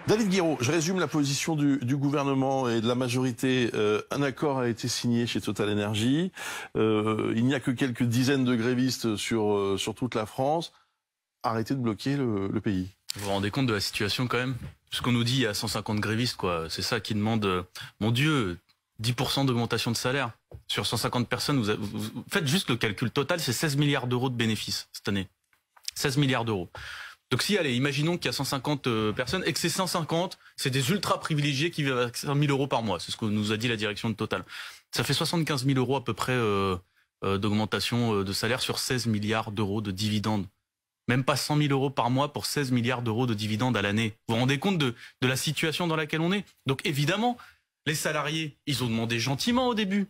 David Guiraud, je résume la position du gouvernement et de la majorité. Un accord a été signé chez Total Energy. Il n'y a que quelques dizaines de grévistes sur toute la France. Arrêtez de bloquer le pays. Vous vous rendez compte de la situation quand même? Ce qu'on nous dit, il y a 150 grévistes, quoi. C'est ça qui demande, mon Dieu, 10% d'augmentation de salaire. Sur 150 personnes, vous faites juste le calcul total, c'est 16 milliards d'euros de bénéfices cette année. 16 milliards d'euros. Donc si, allez, imaginons qu'il y a 150 personnes et que ces 150, c'est des ultra privilégiés qui vivent avec 100 000 euros par mois. C'est ce que nous a dit la direction de Total. Ça fait 75 000 euros à peu près d'augmentation de salaire sur 16 milliards d'euros de dividendes. Même pas 100 000 euros par mois pour 16 milliards d'euros de dividendes à l'année. Vous vous rendez compte de la situation dans laquelle on est? Donc évidemment, les salariés, ils ont demandé gentiment au début.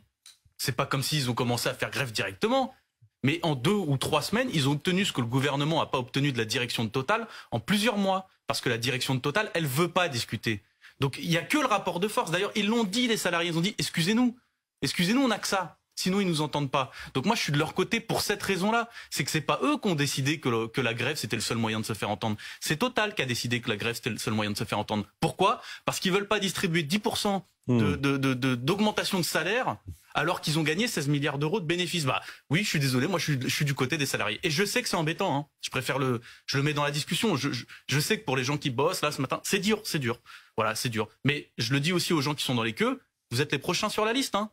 C'est pas comme s'ils ont commencé à faire grève directement. Mais en 2 ou 3 semaines, ils ont obtenu ce que le gouvernement n'a pas obtenu de la direction de Total en plusieurs mois. Parce que la direction de Total, elle veut pas discuter. Donc il n'y a que le rapport de force. D'ailleurs, ils l'ont dit, les salariés, ils ont dit, excusez-nous, on n'a que ça. Sinon, ils nous entendent pas. Donc moi, je suis de leur côté pour cette raison-là. C'est que c'est pas eux qui ont décidé que la grève, c'était le seul moyen de se faire entendre. C'est Total qui a décidé que la grève, c'était le seul moyen de se faire entendre. Pourquoi? Parce qu'ils veulent pas distribuer 10% d'augmentation de salaire alors qu'ils ont gagné 16 milliards d'euros de bénéfices. Bah oui, je suis désolé, moi je suis du côté des salariés. Et je sais que c'est embêtant, hein. Je le mets dans la discussion. Je sais que pour les gens qui bossent là ce matin, c'est dur. Voilà, c'est dur. Mais je le dis aussi aux gens qui sont dans les queues, vous êtes les prochains sur la liste, hein.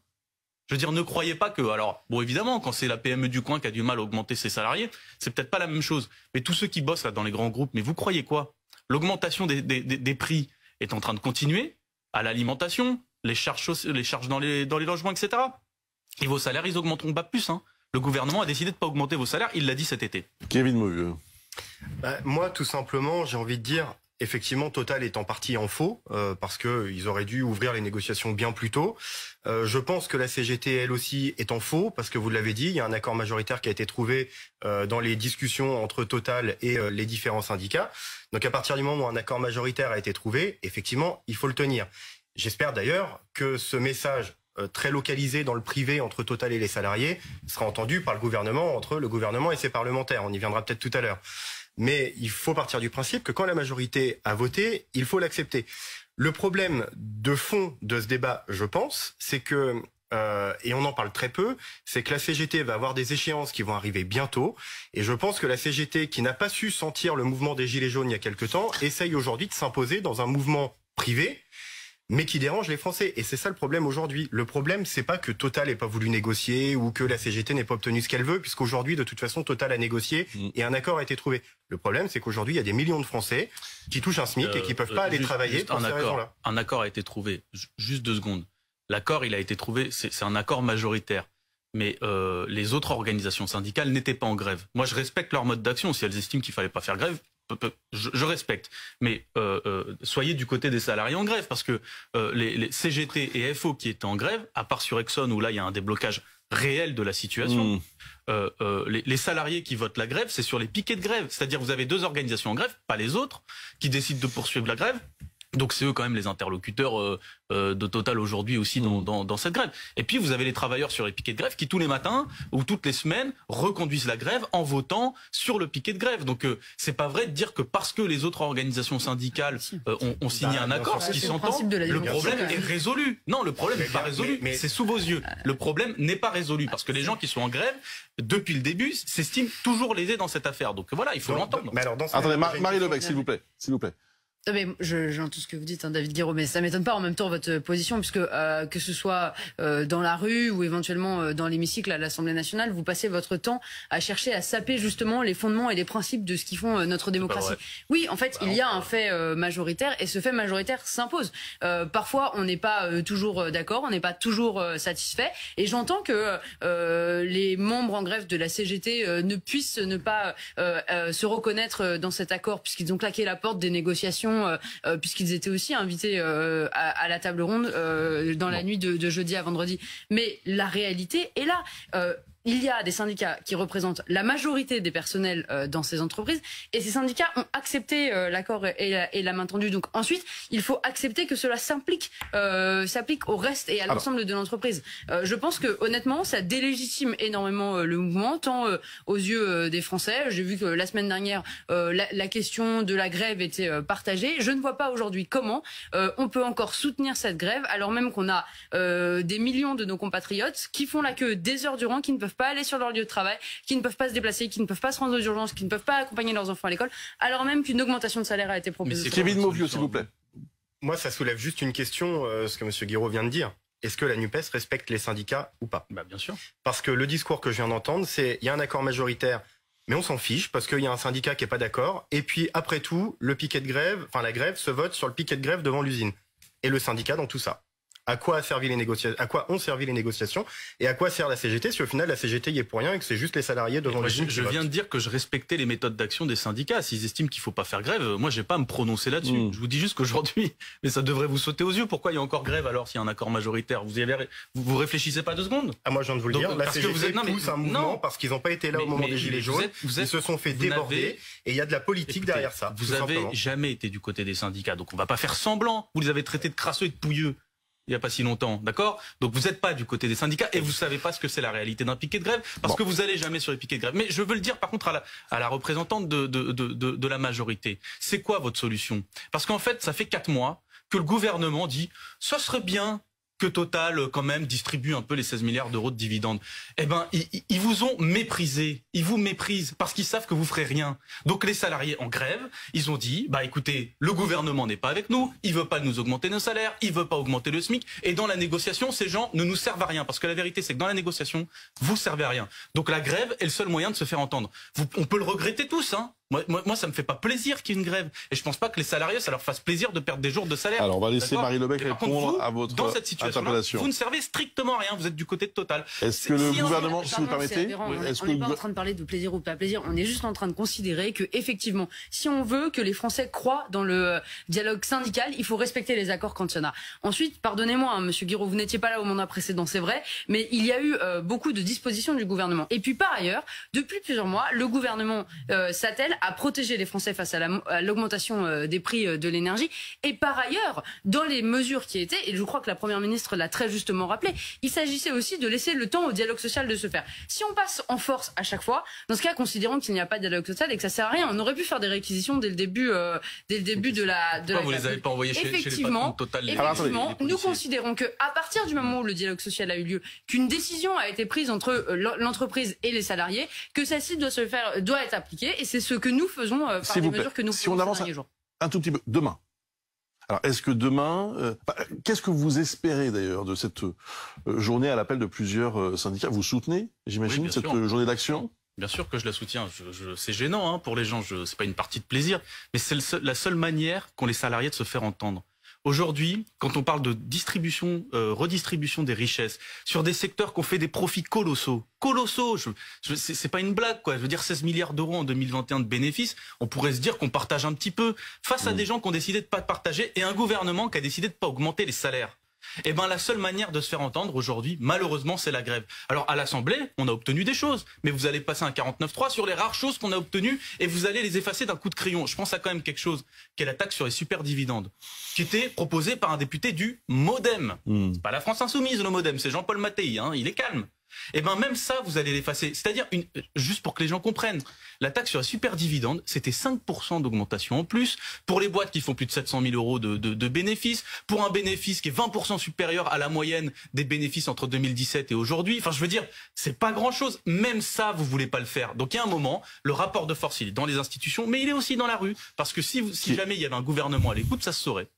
Je veux dire, ne croyez pas que... Alors, bon, évidemment, quand c'est la PME du coin qui a du mal à augmenter ses salariés, c'est peut-être pas la même chose. Mais tous ceux qui bossent là dans les grands groupes, mais vous croyez quoi? L'augmentation des prix est en train de continuer à l'alimentation, les charges dans les logements, etc. Et vos salaires, ils augmenteront pas plus, hein. Le gouvernement a décidé de pas augmenter vos salaires, il l'a dit cet été. Kevin Mauvieux. Moi, tout simplement, j'ai envie de dire... Effectivement, Total est en partie en faux, parce qu'ils auraient dû ouvrir les négociations bien plus tôt. Je pense que la CGT, elle aussi, est en faux, parce que vous l'avez dit, il y a un accord majoritaire qui a été trouvé dans les discussions entre Total et les différents syndicats. Donc à partir du moment où un accord majoritaire a été trouvé, effectivement, il faut le tenir. J'espère d'ailleurs que ce message très localisé dans le privé entre Total et les salariés sera entendu par le gouvernement, entre le gouvernement et ses parlementaires. On y viendra peut-être tout à l'heure. Mais il faut partir du principe que quand la majorité a voté, il faut l'accepter. Le problème de fond de ce débat, je pense, c'est que, et on en parle très peu, c'est que la CGT va avoir des échéances qui vont arriver bientôt. Et je pense que la CGT, qui n'a pas su sentir le mouvement des Gilets jaunes il y a quelque temps, essaye aujourd'hui de s'imposer dans un mouvement privé, mais qui dérange les Français. Et c'est ça le problème aujourd'hui. Le problème, c'est pas que Total n'ait pas voulu négocier ou que la CGT n'ait pas obtenu ce qu'elle veut, puisqu'aujourd'hui, de toute façon, Total a négocié et un accord a été trouvé. Le problème, c'est qu'aujourd'hui, il y a des millions de Français qui touchent un SMIC et qui peuvent pas aller travailler pour ces raisons-là. Un accord a été trouvé. Juste 2 secondes. L'accord, il a été trouvé, c'est un accord majoritaire. Mais les autres organisations syndicales n'étaient pas en grève. Moi, je respecte leur mode d'action. Si elles estiment qu'il fallait pas faire grève, je respecte, mais soyez du côté des salariés en grève, parce que les CGT et FO qui étaient en grève, à part sur Exxon où là il y a un déblocage réel de la situation, les salariés qui votent la grève, c'est sur les piquets de grève. C'est-à-dire vous avez 2 organisations en grève, pas les autres, qui décident de poursuivre la grève. Donc c'est eux quand même les interlocuteurs de Total aujourd'hui aussi dans cette grève. Et puis vous avez les travailleurs sur les piquets de grève qui tous les matins ou toutes les semaines reconduisent la grève en votant sur le piquet de grève. Donc c'est pas vrai de dire que parce que les autres organisations syndicales ont signé un accord, ce qui s'entend, le problème est résolu. Non, le problème n'est pas résolu, c'est sous vos yeux. Le problème n'est pas résolu parce que les gens qui sont en grève depuis le début s'estiment toujours lésés dans cette affaire. Donc voilà, il faut l'entendre. Attendez, Marie Lebec, s'il vous plaît. Non mais j'entends tout ce que vous dites, hein, David Guiraud, mais ça m'étonne pas en même temps votre position, puisque que ce soit dans la rue ou éventuellement dans l'hémicycle à l'Assemblée nationale, vous passez votre temps à chercher à saper justement les fondements et les principes de ce qui font notre démocratie. Oui, en fait, il y a un fait majoritaire et ce fait majoritaire s'impose. Parfois, on n'est pas toujours d'accord, on n'est pas toujours satisfait, et j'entends que les membres en grève de la CGT ne puissent ne pas se reconnaître dans cet accord, puisqu'ils ont claqué la porte des négociations. Puisqu'ils étaient aussi invités à la table ronde dans la nuit de jeudi à vendredi. Mais la réalité est là. il y a des syndicats qui représentent la majorité des personnels dans ces entreprises, et ces syndicats ont accepté l'accord et l'a maintenu. Donc ensuite, il faut accepter que cela s'applique au reste et à l'ensemble de l'entreprise. Je pense que honnêtement, ça délégitime énormément le mouvement, tant aux yeux des Français. J'ai vu que la semaine dernière, la question de la grève était partagée. Je ne vois pas aujourd'hui comment on peut encore soutenir cette grève, alors même qu'on a des millions de nos compatriotes qui font la queue des heures durant, qui ne peuvent pas aller sur leur lieu de travail, qui ne peuvent pas se déplacer, qui ne peuvent pas se rendre aux urgences, qui ne peuvent pas accompagner leurs enfants à l'école, alors même qu'une augmentation de salaire a été proposée. Kevin Mauvieux, s'il vous plaît. Moi, ça soulève juste une question, ce que M. Guiraud vient de dire. Est-ce que la NUPES respecte les syndicats ou pas? Bien sûr. Parce que le discours que je viens d'entendre, c'est il y a un accord majoritaire, mais on s'en fiche parce qu'il y a un syndicat qui est pas d'accord. Et puis après tout, le piquet de grève, enfin la grève se vote sur le piquet de grève devant l'usine. Et le syndicat dans tout ça. À quoi ont servi les négociations et à quoi sert la CGT si au final la CGT y est pour rien et que c'est juste les salariés devant l'usine. Je viens de dire que je respectais les méthodes d'action des syndicats. S'ils estiment qu'il faut pas faire grève, moi j'ai pas à me prononcer là-dessus. Je vous dis juste qu'aujourd'hui, mais ça devrait vous sauter aux yeux. Pourquoi il y a encore grève alors s'il y a un accord majoritaire? Vous réfléchissez pas 2 secondes? Moi je viens de vous le dire. La CGT pousse un mouvement parce qu'ils n'ont pas été là au moment des Gilets jaunes. Ils se sont fait déborder et il y a de la politique derrière ça. Vous avez jamais été du côté des syndicats, donc on va pas faire semblant. Vous les avez traités de crasseux et de pouilleux il n'y a pas si longtemps, d'accord? Donc vous n'êtes pas du côté des syndicats et vous savez pas ce que c'est la réalité d'un piquet de grève parce que vous allez jamais sur les piquets de grève. Mais je veux le dire par contre à la représentante de la majorité. C'est quoi votre solution? Parce qu'en fait, ça fait 4 mois que le gouvernement dit « ce serait bien que Total, quand même, distribue un peu les 16 milliards d'euros de dividendes. » Eh ben, ils vous ont méprisé. Ils vous méprisent parce qu'ils savent que vous ferez rien. Donc les salariés en grève, ils ont dit, écoutez, le gouvernement n'est pas avec nous, il veut pas nous augmenter nos salaires, il veut pas augmenter le SMIC, et dans la négociation, ces gens ne nous servent à rien. Parce que la vérité, c'est que dans la négociation, vous servez à rien. Donc la grève est le seul moyen de se faire entendre. On peut le regretter tous, hein. Moi, ça me fait pas plaisir qu'il y ait une grève. Et je pense pas que les salariés, ça leur fasse plaisir de perdre des jours de salaire. Alors, on va laisser Marie Lebec répondre à votre dans cette situation-là, vous ne servez strictement à rien. Vous êtes du côté de Total. Est-ce que le gouvernement, si vous permettez, on n'est pas en train de parler de plaisir ou pas plaisir. On est juste en train de considérer que, effectivement, si on veut que les Français croient dans le dialogue syndical, il faut respecter les accords quand il y en a. Ensuite, pardonnez-moi, hein, Monsieur Guiraud, vous n'étiez pas là au mandat précédent, c'est vrai, mais il y a eu beaucoup de dispositions du gouvernement. Et puis, par ailleurs, depuis plusieurs mois, le gouvernement s'attelle à protéger les Français face à l'augmentation des prix de l'énergie. Et par ailleurs, dans les mesures qui étaient, et je crois que la Première ministre l'a très justement rappelé, il s'agissait aussi de laisser le temps au dialogue social de se faire. Si on passe en force à chaque fois, dans ce cas, considérons qu'il n'y a pas de dialogue social et que ça sert à rien, on aurait pu faire des réquisitions dès le début de la vous les avez pas envoyés chez les patrons de Total. Effectivement, nous considérons que à partir du moment où le dialogue social a eu lieu, qu'une décision a été prise entre l'entreprise et les salariés, que celle-ci doit être appliquée, et c'est ce que nous faisons par les mesures que nous si on avance un tout petit peu, demain. Alors, est-ce que demain, qu'est-ce que vous espérez d'ailleurs de cette journée à l'appel de plusieurs syndicats? Vous soutenez, j'imagine, cette journée d'action? Bien sûr que je la soutiens. C'est gênant hein, pour les gens. C'est pas une partie de plaisir, mais c'est la seule manière qu'ont les salariés de se faire entendre. Aujourd'hui, quand on parle de distribution, redistribution des richesses, sur des secteurs qui ont fait des profits colossaux, c'est pas une blague, quoi. Je veux dire, 16 milliards d'euros en 2021 de bénéfices, on pourrait se dire qu'on partage un petit peu face à des gens qui ont décidé de pas partager et un gouvernement qui a décidé de pas augmenter les salaires. Eh ben, la seule manière de se faire entendre aujourd'hui, malheureusement, c'est la grève. Alors, à l'Assemblée, on a obtenu des choses, mais vous allez passer un 49.3 sur les rares choses qu'on a obtenues et vous allez les effacer d'un coup de crayon. Je pense à quand même quelque chose, qui est la taxe sur les superdividendes, qui était proposée par un député du MoDem. C'est pas la France Insoumise, le MoDem, c'est Jean-Paul Mattei, hein, il est calme. Et ben même ça, vous allez l'effacer. C'est-à-dire, juste pour que les gens comprennent, la taxe sur les superdividendes, c'était 5% d'augmentation en plus pour les boîtes qui font plus de 700 000 euros de bénéfices, pour un bénéfice qui est 20% supérieur à la moyenne des bénéfices entre 2017 et aujourd'hui. Enfin, je veux dire, c'est pas grand-chose. Même ça, vous voulez pas le faire. Donc, il y a un moment, le rapport de force, il est dans les institutions, mais il est aussi dans la rue. Parce que si jamais il y avait un gouvernement à l'écoute, ça se saurait.